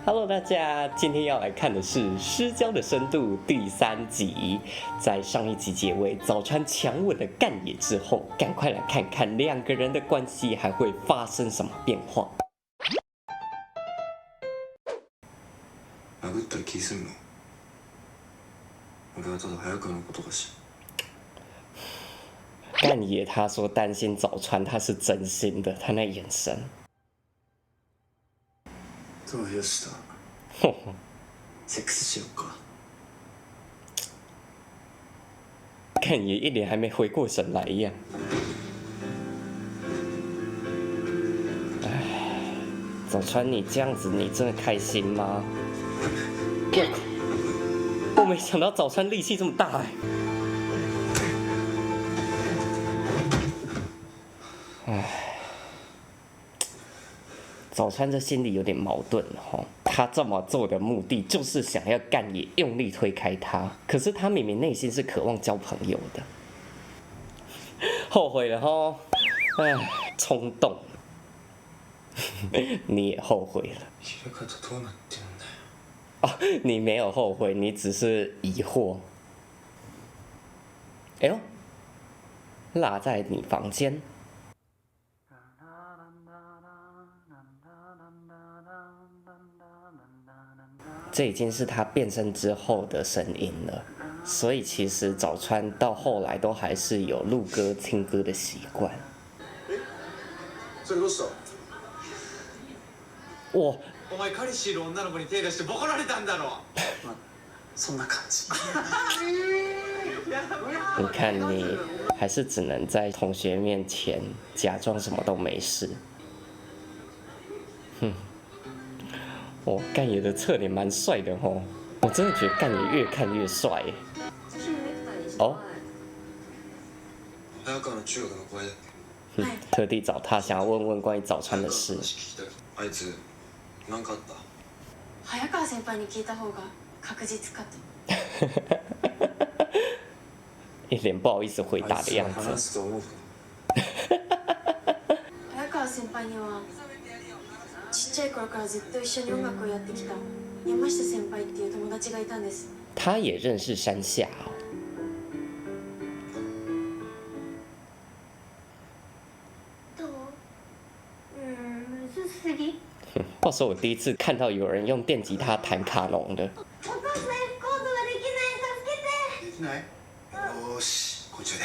Hello， 大家，今天要来看的是《失焦的深度》第3集。在上一集结尾，早川强吻了干野之后，赶快来看看两个人的关系还会发生什么变化。殴ったり気するの？俺はただ早川のことが知る。干野他说担心早川，他是真心的，他那眼神。どうよした。セックスしようか。干野一脸还没回过神来一样。哎，早川，你这样子，你真的开心吗？我没想到早川力气这么大早川这心里有点矛盾哈，他这么做的目的就是想要干野用力推开他，可是他明明内心是渴望交朋友的，后悔了哈，哎，冲动，你也后悔了。平方どうなってんだよ。哦，你没有后悔，你只是疑惑。哎呦，落在你房间。这已经是他变身之后的声音了，所以其实早川到后来都还是有录歌听歌的习惯。それどうした？哇！お前彼氏いる女の子に手出してボコられたんだろ。まあそんな感じ。你看你还是只能在同学面前假装什么都没事。哼。哦，干野的侧脸蛮帅的哦，我真的觉得干野越看越帅耶。哦，早川の中学の子だっけ？特地找他，想要问问关于早川的事。あいつ何かあった？早川先輩に聞いた方が確実かと。一脸不好意思回答的样子。早川先輩には。ちっちゃい頃からずっと一緒に音楽をやってきた山下先輩っていう友達がいたんです。他也认识山下哦。どう？むずすぎ？话说我第一次看到有人用电吉他弹卡农的。お父さんコードができない、助けて。できない？よーし、こっちで。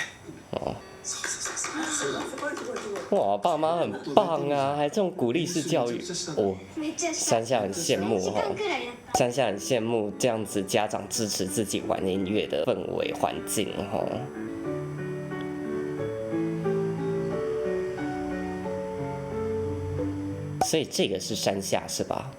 哦。そう。哇，爸妈很棒啊，还这种鼓励式教育哦。山下很羡慕哦，山下很羡慕这样子家长支持自己玩音乐的氛围环境哦。所以这个是山下是吧？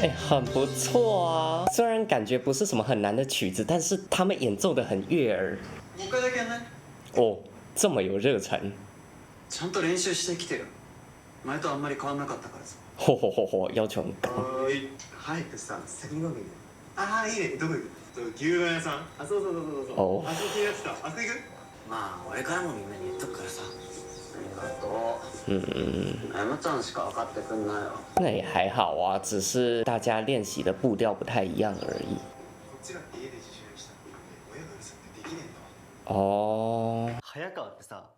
哎，很不错啊！虽然感觉不是什么很难的曲子，但是他们演奏的很悦耳。哦，这么有热忱。ちゃんと練習してきてよ。前とあんまり変わんなかったからさ。嚯，要求很高。早くさ、先に飲むよ。ああ、いいね。どこ行く？牛丼屋さん。あ、そう。おあそこ気になってた。あそこ行く？まあ、俺からもみんなに言っとくからさ。山ちゃんしか分かってくんないよ。那也还好啊，只是大家练习的步调不太一样而已。哦。早川ってさ、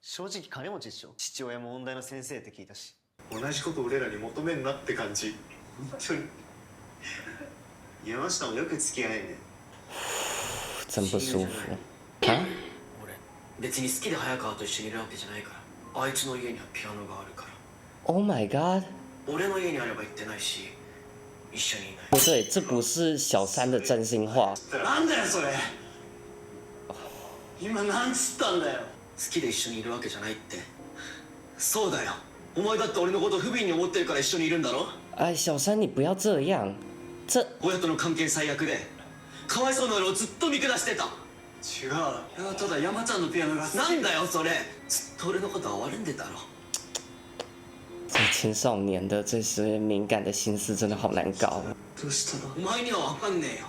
正直金持ちでしょ。父親も音大の先生って聞いたし。同じこと俺らに求めんなって感じ。本当に。山下もよく付き合えね。真不舒服。啊？俺別に好きで早川と一緒にいるわけじゃないから。あいつの家にはピアノがあるから。Oh my god！ 俺の家にあれば行ってないし、一緒にいない。不对，这不是小三的真心话。なんだよそれ。今なんつったんだよ。好きで一緒にいるわけじゃないって。そうだよ。お前だって俺のこと不憫に思ってるから一緒にいるんだろ。哎，小三你不要这样，这親との関係最悪で、かわいそうな俺をずっと見下してた。違う。いやただ山ちゃんのピアノがなんだよそれ。ずっと俺のこと哀れんでたろ。这青少年的这些敏感的心思真的好难搞。どうしたの？お前には分かんねえよ。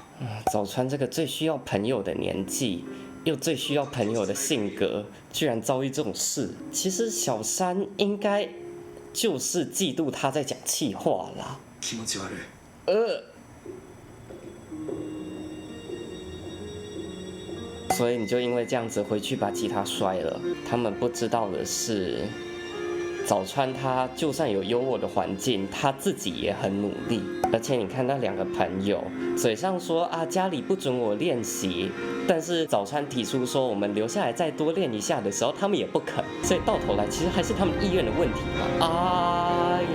早川这个最需要朋友的年纪，又最需要朋友的性格，居然遭遇这种事。其实小山应该就是嫉妒他在讲气话啦。気持ち悪い。所以你就因为这样子回去把吉他摔了。他们不知道的是，早川他就算有优渥的环境，他自己也很努力。而且你看那两个朋友，嘴上说啊家里不准我练习，但是早川提出说我们留下来再多练一下的时候，他们也不肯。所以到头来其实还是他们意愿的问题嘛。哎呦，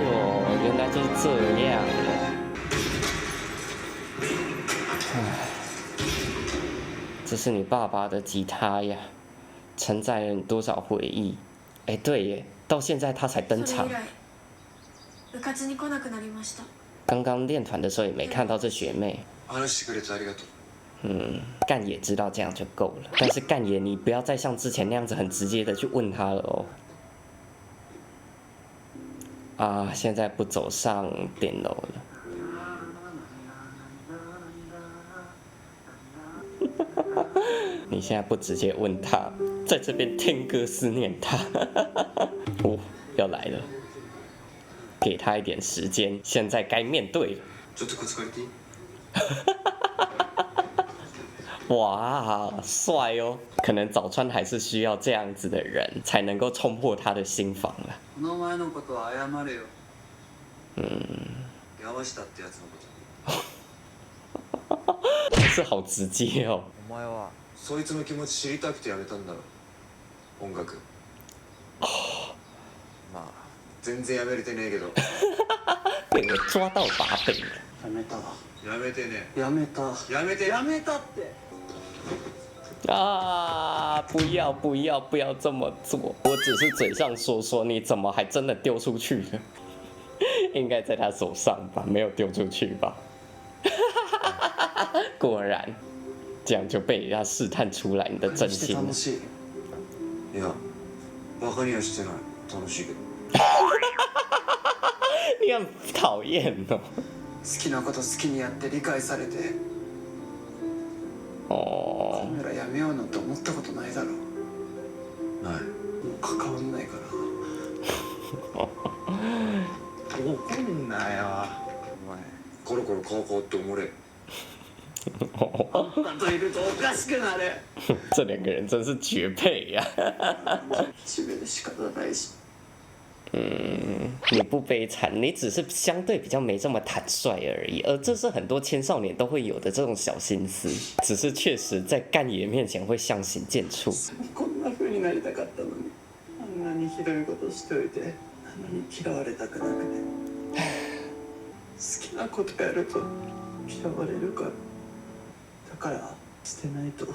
原来就是这样哦。这是你爸爸的吉他呀，承载了你多少回忆？哎，对耶，到现在他才登场。部活に来なくなりました。刚刚练团的时候也没看到这学妹。話してくれてありがとう。干野知道这样就够了，但是干野你不要再像之前那样子很直接的去问他了哦。啊，现在不走上顶楼了。你现在不直接问他，在这边听歌思念他。哦，要来了，给他一点时间，现在该面对了。ちょっとこっち借りていい？哇，帅哦！可能早川还是需要这样子的人，才能够冲破他的心房了。この前のことは謝れよ。山下ってやつのこと。是好直接哦。お前はそいつの気持ち知りたくてやめたんだろ。音楽。まあ全然やめれてねえけど。被我抓到把柄了。やめたわ。やめてね。やめた。やめて。やめたって。啊！不要不要不要这么做！我只是嘴上说说，你怎么还真的丢出去了？应该在他手上吧，没有丢出去吧？果然，这样就被人家试探出来你的真心了。楽しい。いや、バカにはしてない。楽しいけど。你很讨厌哦。好きなこと好きにやって理解されて。哦。カメラやめようなんて思ったことないだろ。ない。もう関わんないから。怒んなよ。お前コロコロ顔変わっておもれ。あんたといるとおかしくなる。这两个人真是绝配呀、自分で仕方ないし。你不悲惨，你只是相对比较没这么坦率而已，而这是很多青少年都会有的这种小心思，只是确实在干爷面前会相形见绌。こんな風になりたかったのに、あんなにひどいことしておいて、なのに嫌われたくなくて。好きなことやると嫌われるから。だから捨てないと。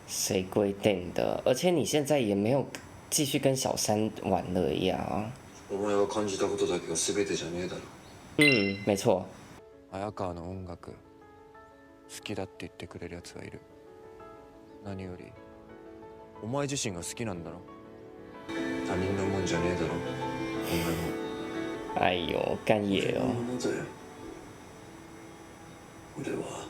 谁规定的？而且你現在也沒有繼續跟小三玩了呀。お前が感じたことだけが全てじゃねえだろ。没錯。綾川の音楽好きだって言ってくれるやつがいる。何よりお前自身が好きなんだろ。他人のもんじゃねえだろ。お前も。哎呦，干爷哦。俺は。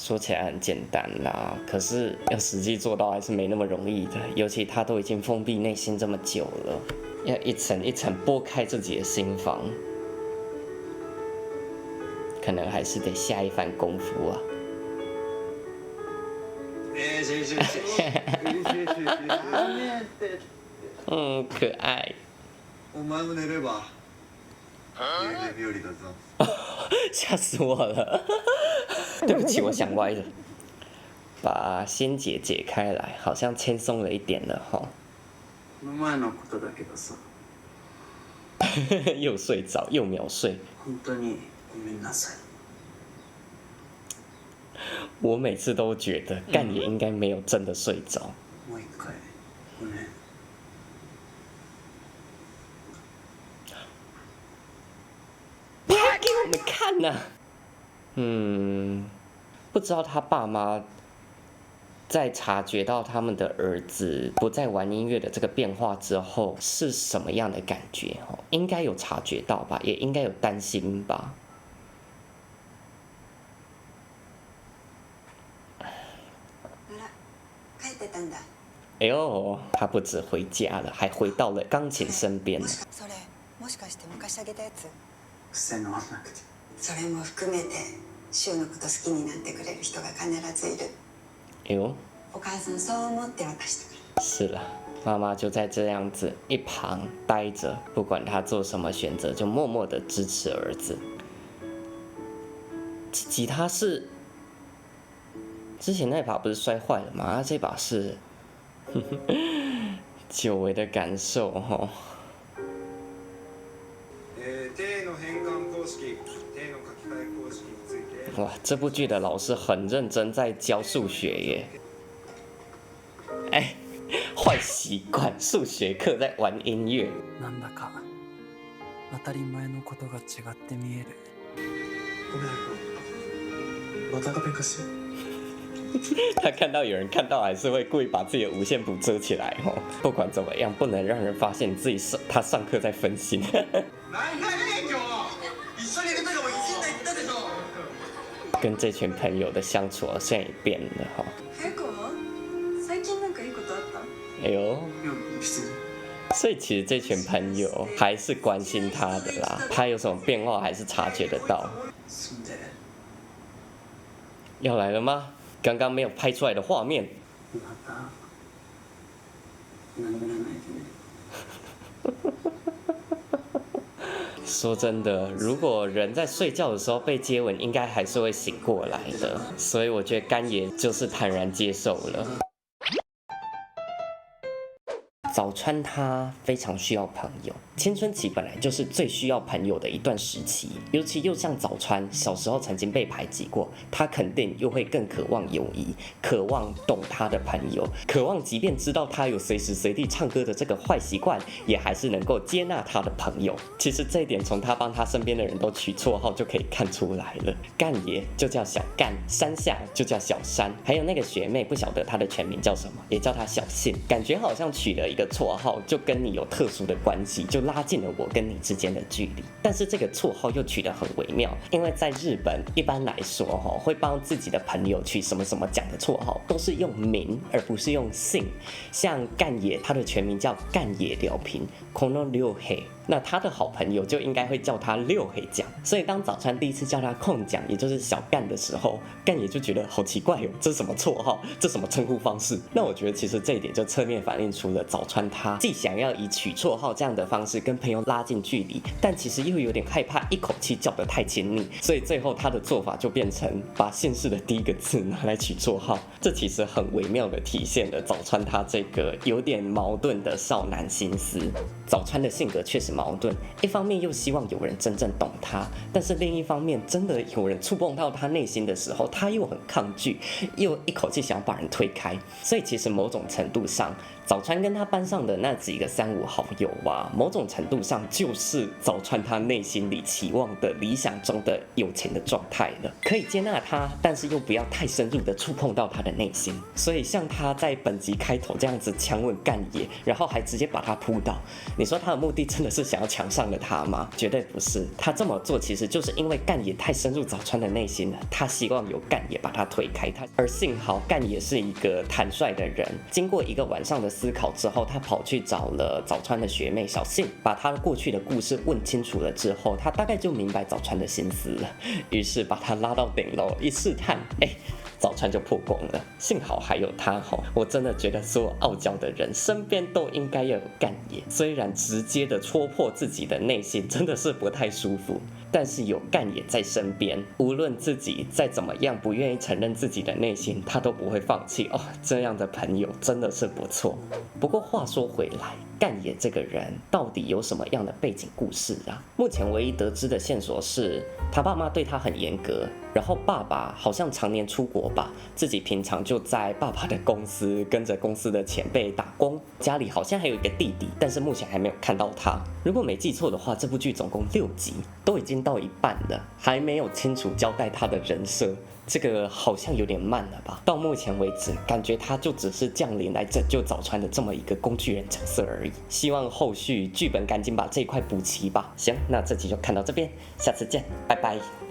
说起来很简单啦，可是要实际做到还是没那么容易的。尤其他都已经封闭内心这么久了，要一层一层剥开自己的心房，可能还是得下一番功夫啊。可爱。お前も寝れば。夜寝日和だぞ。吓死我了！对不起，我想歪了。把心结解开来，好像轻松了一点了哈。この前のことだけどさ。又睡着，又秒睡。本当にごめんなさい。我每次都觉得干也应该没有真的睡着。もう一回ごめん。拍给我们看呐、不知道他爸妈在察觉到他们的儿子不再玩音乐的这个变化之后是什么样的感觉？应该有察觉到吧，也应该有担心吧。帰ってたんだ。哎呦，他不止回家了，还回到了钢琴身边了。それもしかして昔あげたやつ？癖のなくて。それも含めて柊のこと好きになってくれる人が必ずいる。哎呦，お母さんそう思って渡したから。是了。妈妈就在这样子一旁待着，不管他做什么选择，就默默的支持儿子。吉他是之前那把不是摔坏了吗？这把是久违的感受哈。哇，这部剧的老师很认真在教数学耶。哎。坏习惯，数学课在玩音乐。なんだか当たり前のことが違って見える。ごめん、またが勉強しよう。他看到有人看到，还是会故意把自己的无线谱遮起来哦。不管怎么样，不能让人发现自己他上课在分心。跟这群朋友的相处好像也变了哈。最近なんかいいことあった？哎呦，別に。所以其实这群朋友还是关心他的啦，他有什么变化还是察觉得到。要来了吗？刚刚没有拍出来的画面。说真的，如果人在睡觉的时候被接吻，应该还是会醒过来的。所以我觉得干爷就是坦然接受了。早川他非常需要朋友，青春期本来就是最需要朋友的一段时期，尤其又像早川小时候曾经被排挤过，他肯定又会更渴望友谊，渴望懂他的朋友，渴望即便知道他有随时随地唱歌的这个坏习惯，也还是能够接纳他的朋友。其实这一点从他帮他身边的人都取绰号就可以看出来了，干爷就叫小干，山下就叫小山，还有那个学妹不晓得她的全名叫什么，也叫她小信，感觉好像取了一个绰号就跟你有特殊的关系，就拉近了我跟你之间的距离。但是这个绰号又取得很微妙，因为在日本一般来说会帮自己的朋友取什么什么奖的绰号都是用名而不是用姓，像干爷他的全名叫干爷辽平 Kono 六黑，那他的好朋友就应该会叫他六黑奖。所以当早川第一次叫他控奖，也就是小干的时候，干爷就觉得好奇怪哦，这是什么绰号，这什么称呼方式？那我觉得其实这一点就侧面反映出了早川他既想要以取绰号这样的方式跟朋友拉近距离，但其实又有点害怕一口气叫得太亲密，所以最后他的做法就变成把姓氏的第一个字拿来取绰号。这其实很微妙的体现了早川他这个有点矛盾的少男心思。早川的性格确实矛盾，一方面又希望有人真正懂他，但是另一方面真的有人触碰到他内心的时候，他又很抗拒，又一口气想要把人推开。所以其实某种程度上，早川跟他班上的那几个3、5好友啊，某种程度上就是早川他内心里期望的理想中的友情的状态了，可以接纳他，但是又不要太深入的触碰到他的内心。所以像他在本集开头这样子强吻干爷，然后还直接把他扑倒，你说他的目的真的是想要强上了他吗？绝对不是，他这么做其实就是因为干爷太深入早川的内心了，他希望由干爷把他推开他。而幸好干爷是一个坦率的人，经过一个晚上的思考之后，他跑去找了早川的学妹小信，把他过去的故事问清楚了之后，他大概就明白早川的心思了，于是把他拉到顶楼一试探，早川就破功了。幸好还有他我真的觉得所有傲娇的人身边都应该要有干爷，虽然直接的戳破自己的内心真的是不太舒服，但是有干爷在身边，无论自己再怎么样不愿意承认自己的内心，他都不会放弃这样的朋友真的是不错。不过话说回来，干爷这个人到底有什么样的背景故事啊？目前唯一得知的线索是他爸妈对他很严格，然后爸爸好像常年出国吧，自己平常就在爸爸的公司跟着公司的前辈打工，家里好像还有一个弟弟，但是目前还没有看到他。如果没记错的话，这部剧总共6集，都已经到一半了，还没有清楚交代他的人设，这个好像有点慢了吧？到目前为止，感觉他就只是降临来拯救早川的这么一个工具人角色而已。希望后续剧本赶紧把这一块补齐吧。行，那这集就看到这边，下次见，拜拜。